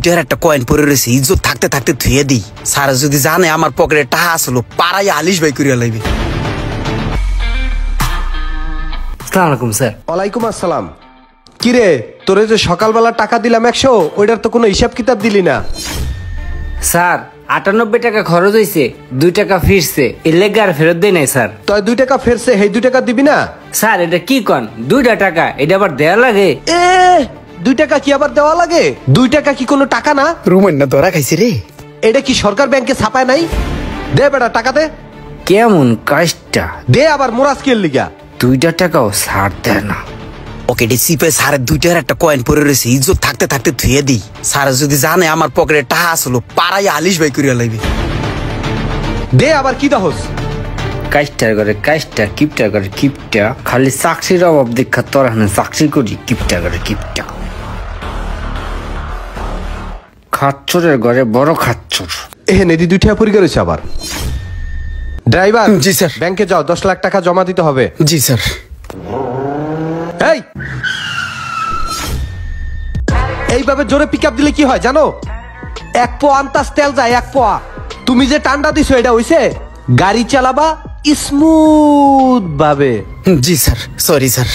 2টার একটা কয়েন পরে রয়েছে, ইজ্জত থাকতে থাকতে ধুয়ে দিই। স্যার যদি জানে আমার পকেটে টাকা আসলো, পাড়াই আলিশ ভাই করিয়া লাইবে। আসসালামু আলাইকুম স্যার। ওয়ালাইকুম আসসালাম। কিরে, তোরে যে সকালবেলা টাকা দিলাম 100, ওইটার তো কোনো হিসাব কিতাব দিলি না। স্যার 98 টাকা খরচ হয়েছে, 2 টাকা ফিরছে, এর লেগে আর ফেরত দেয় নাই স্যার। তুই 2 টাকা ফেরছে, এই 2 টাকা দিবি না? স্যার এটা কি কন, 2টা টাকা, এটা আবার দেয়া লাগে? 2 টাকা কি আবার দেওয়া লাগে? 2 টাকা কি কোনো টাকা না? রুমেন না ধরা খাইছে রে। এটা কি সরকার ব্যাংকে ছাপায় নাই? দে বেটা টাকা দে। কেমন কাজটা? দে আবার মোরাজকের লিগা। 2টা টাকাও ছাড় দেয় না। পকেটে চিপে স্যারের 2টার একটা কয়েন পরে রয়েছে, ইজ্জত থাকতে থাকতে ধুয়ে দিই। স্যার যদি জানে আমার পকেটে টাকা আসলো, পাড়াই আলিশ ভাই করিয়া লাইবে। দে আবার কি দহস? কাজটার করে কাজটা, কিপটা করে কিপটা, খালি চাকরির অভাব দেখা তোর হানে চাকরি করি, কিপটা করে কিপটা। খাচ্চরের ঘরে বড় খাচ্চর। নেদি 2 টাকা পরিষ্কার হয়েছে আবার। ড্রাইভার। জি স্যার। ব্যাংকে যাও, 10 লাখ টাকা জমা দিতে হবে। জি স্যার। এইভাবে জোরে পিক আপ দিলে কি হয় জানো? 1 পোয়া আন্তাজ তেল যায়, 1 পোয়া। তুমি যে টান্ডা দিছো এটা হইছে? গাড়ি চালাবা স্মুথ ভাবে। জি স্যার, সরি স্যার।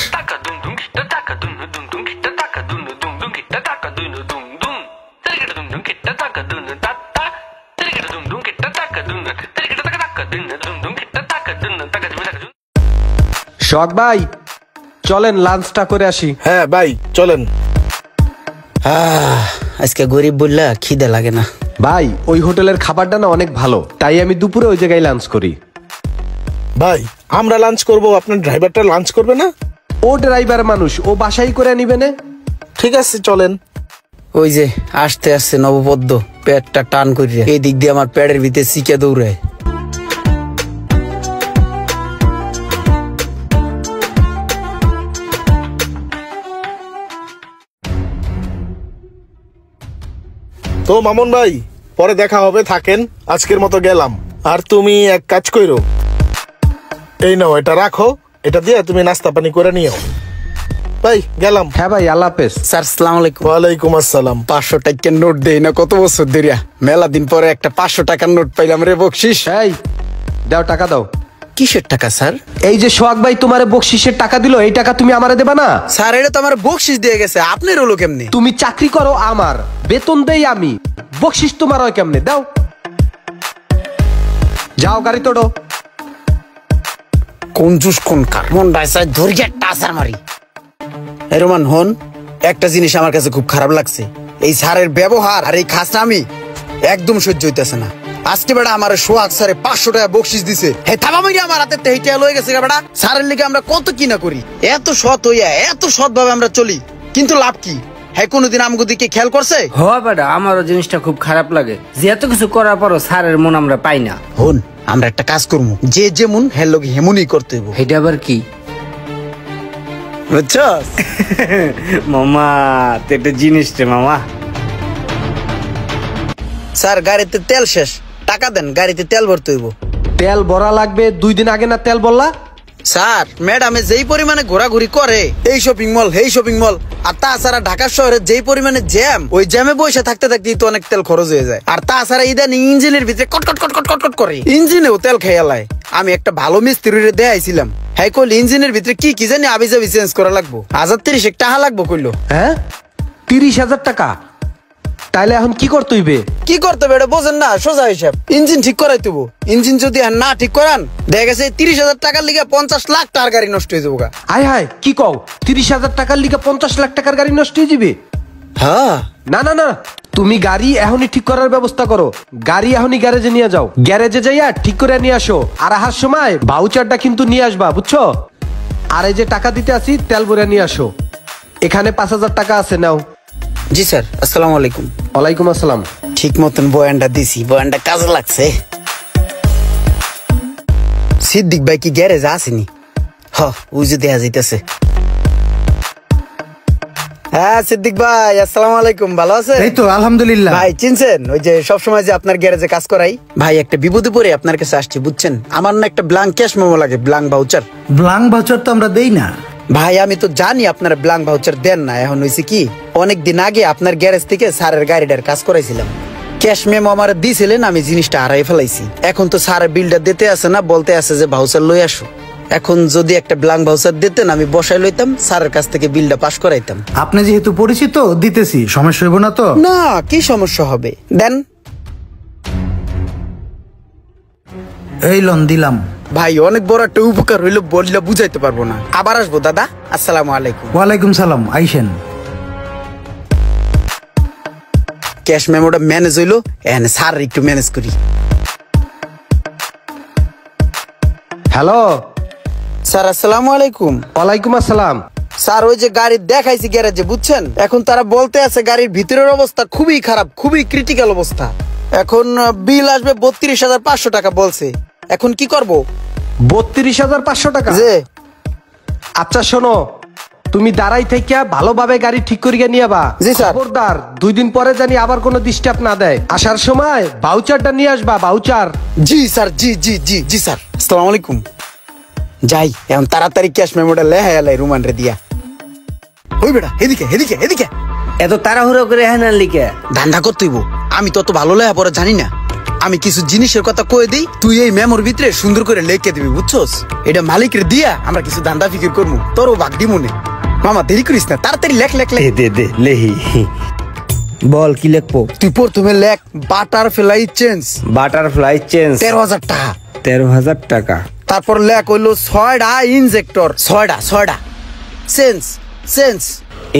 শখ ভাই, চলেন লাঞ্চটা করে আসি। হ্যাঁ ভাই চলেন। আজকে গরিব বললা খিদে লাগে না। ভাই ওই হোটেলের খাবারটা না অনেক ভালো, তাই আমি দুপুরে ওই জায়গায় লাঞ্চ করি। ভাই আমরা লাঞ্চ করব, আপনার ড্রাইভারটা লাঞ্চ করবে না? ও ড্রাইভার মানুষ, ও বাসাই করে নিবে না। ঠিক আছে চলেন। ওই যে আসতে আসছে নবপদ্ম, পেটটা টান করিয়া এই দিক দিয়ে আমার পেটের ভিতরে শিখে দৌড়ায়। তো মামুন ভাই পরে দেখা হবে, থাকেন, আজকের মতো গেলাম। আর তুমি এক কাজ কইরো, এই নাও এটা রাখো, এটা দিয়ে তুমি নাস্তা পানি করে নিও। ভাই গেলাম। হ্যাঁ ভাই, আল্লাহ হাফেজ। স্যার আসসালামু আলাইকুম। ওয়ালাইকুম আসসালাম। 500 টাকার নোট দেই না কত বছর ধরিয়া, মেলা দিন পরে একটা 500 টাকার নোট পাইলাম রে বকশিস। এই দাও, টাকা দাও। কিসের টাকা স্যার? এই যে সোহাগ ভাই তোমারে বকশিসের টাকা দিল, এই টাকা তুমি আমারে দেবা না? স্যার এটা তো আমার বকশিস দিয়ে গেছে, আপনার হলো কেমনে? তুমি চাকরি করো আমার, বেতন দেই আমি, বকশিস তোমার হয় কেমনে? দাও, যাও গাড়ি তোড়ো। কোন জুস কোন কার মন ডাইসা ধরিয়া টাসার মারি। এই রোমান হন, একটা জিনিস আমার কাছে খুব খারাপ লাগছে, এই স্যারের ব্যবহার আর এই খাসনামি একদম সহ্য হইতেছে না। আজকে বেটা আমার সোহাগ স্যারে 500 টাকা বকশিস দিছে, হে থাবা মাইরা আমার হাতে তেইটা লয়ে গেছে বেটা। স্যারের লিগে আমরা কত কি না করি, এত সৎ হইয়া এত সৎ ভাবে আমরা চলি, কিন্তু লাভ কি? হ্যাঁ কোনোদিন আমগো দিকে খেয়াল করছে? হ বেটা, আমারও জিনিসটা খুব খারাপ লাগে যে এত কিছু করার পরও স্যারের মন আমরা পাই না। হন আমরা একটা কাজ করবো, যে যেমন হ্যাঁ লোক হেমনই করতে হইব। এটা আবার কি? বুঝছস মামা তো একটা জিনিস রে মামা। স্যার গাড়িতে তেল শেষ, টাকা দেন, গাড়িতে তেল ভরতে হইব। তেল ভরা লাগবে, 2 দিন আগে না তেল বললা? স্যার ম্যাডামে যেই পরিমাণে ঘোরাঘুরি করে এই শপিং মল এই শপিং মল, আর তাছাড়া ঢাকা শহরে যেই পরিমাণে জ্যাম, ওই জ্যামে বসে থাকতে থাকতেই তো অনেক তেল খরচ হয়ে যায়। আর তাছাড়া ইদানিং ইঞ্জিনের ভিতরে কটকট কটকট কটকট করে, ইঞ্জিনেও তেল খেয়ে লাই। আমি একটা ভালো মিস্ত্রিরে দেখাইছিলাম, হ্যাঁ কইল ইঞ্জিনের ভিতরে কি কি জানি আবি যাবি চেঞ্জ করা লাগবো, 1030 টাকা লাগবো কইলো। হ্যাঁ 30,000 টাকা? তাইলে এখন কি করতে হইবে? কি করতে হবে এটা বোঝেন না? সোজা হিসাব, ইঞ্জিন ঠিক করাই দেবো। ইঞ্জিন যদি না ঠিক করান, দেখা গেছে 30,000 টাকার লিগে 50 লাখ টাকার গাড়ি নষ্ট হয়ে যাবো। হায় হায়, কি কও? 30,000 টাকার লিগে 50 লাখ টাকার গাড়ি নষ্ট হয়ে যাবে? হ্যাঁ। না না না, তুমি গাড়ি এখনই ঠিক করার ব্যবস্থা করো। গাড়ি এখনই গ্যারেজে নিয়ে যাও, গ্যারেজে যাইয়া ঠিক করে নিয়ে আসো। আর আসার সময় ভাউচারটা কিন্তু নিয়ে আসবা, বুঝছো? আর এই যে টাকা দিতে আসি, তেল ভরে নিয়ে আসো। এখানে 5,000 টাকা আছে, নাও। জি স্যার, আসসালামু আলাইকুম। ওয়ালাইকুম আসসালাম। ঠিক মতন বয়ানটা দিছি, বয়ানটা কাজে লাগছে। সিদ্দিক ভাই কি গ্যারেজে আসেনি? ওই যে দেখা যাইতেছে। হ্যাঁ সিদ্দিক ভাই, আসসালামু আলাইকুম, ভালো আছেন? এই তো আলহামদুলিল্লাহ। ভাই চিনছেন ওই যে সবসময় যে আপনার গ্যারেজে কাজ করাই? ভাই একটা বিপদে পড়ে আপনার কাছে আসছি, বুঝছেন? আমার না একটা ব্ল্যাঙ্ক ক্যাশ মেমো লাগে, ব্ল্যাঙ্ক ভাউচার। ব্লাঙ্ক ভাউচার তো আমরা দেই না। ভাই আমি তো জানি আপনার ব্ল্যাঙ্ক ভাউচার দেন না, এখন হয়েছে কি অনেকদিন আগে আপনার গ্যারেজ থেকে স্যারের গাড়িটার কাজ করাইছিলাম, ক্যাশ মেমো আমার দিয়েছিলেন, আমি জিনিসটা হারাই ফেলাইছি। এখন তো স্যারের বিলটা দিতে আসে না, বলতে আছে যে ভাউচার লই আসো। এখন যদি একটা ব্ল্যাঙ্ক ভাউচার দিতেন আমি বসাই লইতাম, স্যারের কাছ থেকে বিলটা পাস করাইতাম। আপনি যেহেতু পরিচিত দিতেছি, সমস্যা হইব না তো? না, কি সমস্যা হবে, দেন। এই লোন দিলাম। ভাই অনেক বড় একটা উপকার হইলো, বললে বুঝাইতে পারবো না। আবার আসবো দাদা, আসসালামু আলাইকুম। ওয়ালাইকুম সালাম, আইসেন। ক্যাশ মেমোটা ম্যানেজ হইলো, এখানে স্যার একটু ম্যানেজ করি। হ্যালো, স্যার আসসালামু আলাইকুম। ওয়ালাইকুম আসসালাম। স্যার ওই যে গাড়ি দেখাইছি গ্যারেজে, বুঝছেন, এখন তারা বলতে আছে গাড়ির ভিতরের অবস্থা খুবই খারাপ, খুবই ক্রিটিক্যাল অবস্থা। এখন বিল আসবে 32,500 টাকা বলছে, এখন কি করব? 32,500 টাকা? যে আচ্ছা শোনো, তুমি দাঁড়াই থেকে ভালোভাবে গাড়ি ঠিক করিয়া নিয়ে বা। জি স্যার। খবরদার 2 দিন পরে জানি আবার কোনো ডিস্টার্ব না দেয়। আসার সময় ভাউচারটা নিয়ে আসবা, ভাউচার। জি স্যার, জি জি জি জি স্যার, আসসালামু আলাইকুম। যাই এখন তাড়াতাড়ি ক্যাশ মেমোটা লেহাই আলাই রুমান রে দিয়া। ওই বেটা এদিকে এদিকে এদিকে, এত তাড়াহুড়ো করে হ্যাঁ লিখে ধান্দা করতেইব। আমি তত ভালো লেহা পরে জানি না, আমি কিছু জিনিসের কথা কয়ে দিই, তুই এই মেমোর ভিতরে সুন্দর করে লেখে দিবি, বুঝছস? এটা মালিকের দিয়া আমরা কিছু ধান্দা ফিকির করবো, তোরও ভাগ দি মনে। মামা দেরি করিস না, তাড়াতাড়ি লেখ লেখ লেখ। দে লেহি। বল কি লিখবো? তুই প্রথমে লেখ বাটারফ্লাই চেঞ্জ, বাটারফ্লাই চেঞ্জ 13,000 টাকা। 13,000 টাকা। তারপর লেখ হইলো 6টা ইনজেক্টর, 6টা চেঞ্জ চেঞ্জ।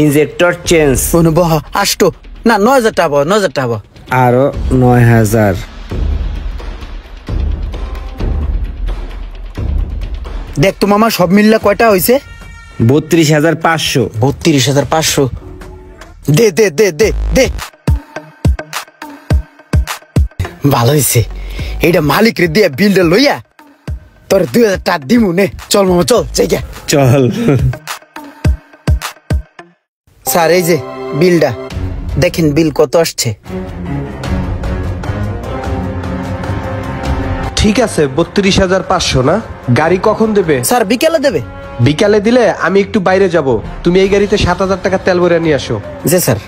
ইনজেক্টর চেঞ্জ বহ 8 না 9,000 টাকা, 9,000 টাকা। আরো 9,000। দেখ তো মামা সব মিললে কয়টা হয়েছে? 32,500। 32,500। দে দে দে দে দে। ভালো হয়েছে, এইটা মালিক রে দিয়ে বিলটা লইয়া তোর 2,000 টাকা দিমু নে। চল মামা চল, জায়গা চল। স্যার এই যে বিলটা দেখেন, বিল কত আসছে। ঠিক আছে, 32,500 না? গাড়ি কখন দেবে? স্যার বিকেলে দেবে। বিকালে দিলে আমি একটু বাইরে যাব, তুমি এই গাড়িতে 7,000 টাকা তেল ভরে নিয়ে আসো। জি স্যার।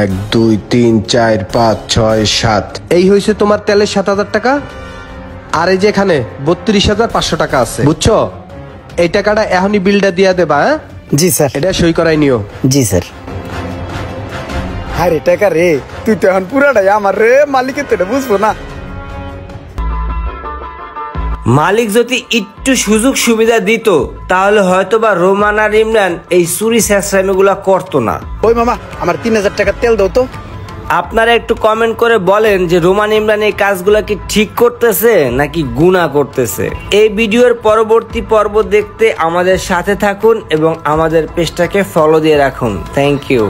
1 2 3 4 5 6 7, এই হয়েছে তোমার তেলের 7,000 টাকা। আর এই যে এখানে 32,500 টাকা আছে, বুঝছো? এই টাকাটা এখনই বিলটা দিয়া দেবা। হ্যাঁ জি স্যার। এটা সই করাই নিও। জি স্যার। আরে টাকা রে, তুই তো এখন পুরাটাই আমার রে, মালিকের তো এটা বুঝবো না। মালিক যদি একটু সুযোগ সুবিধা দিত তাহলে হয়তোবা রোমান আর ইমরান এই চুরি শেষরামিগুলা করতো না। ওই মামা আমার 3,000 টাকা তেল দাও তো। আপনারা একটু কমেন্ট করে বলেন যে রোমান ইমরান এই কাজগুলা কি ঠিক করতেছে নাকি গুনাহ করতেছে। এই ভিডিওর পরবর্তী পর্ব দেখতে আমাদের সাথে থাকুন এবং আমাদের পেজটাকে ফলো দিয়ে রাখুন। Thank you.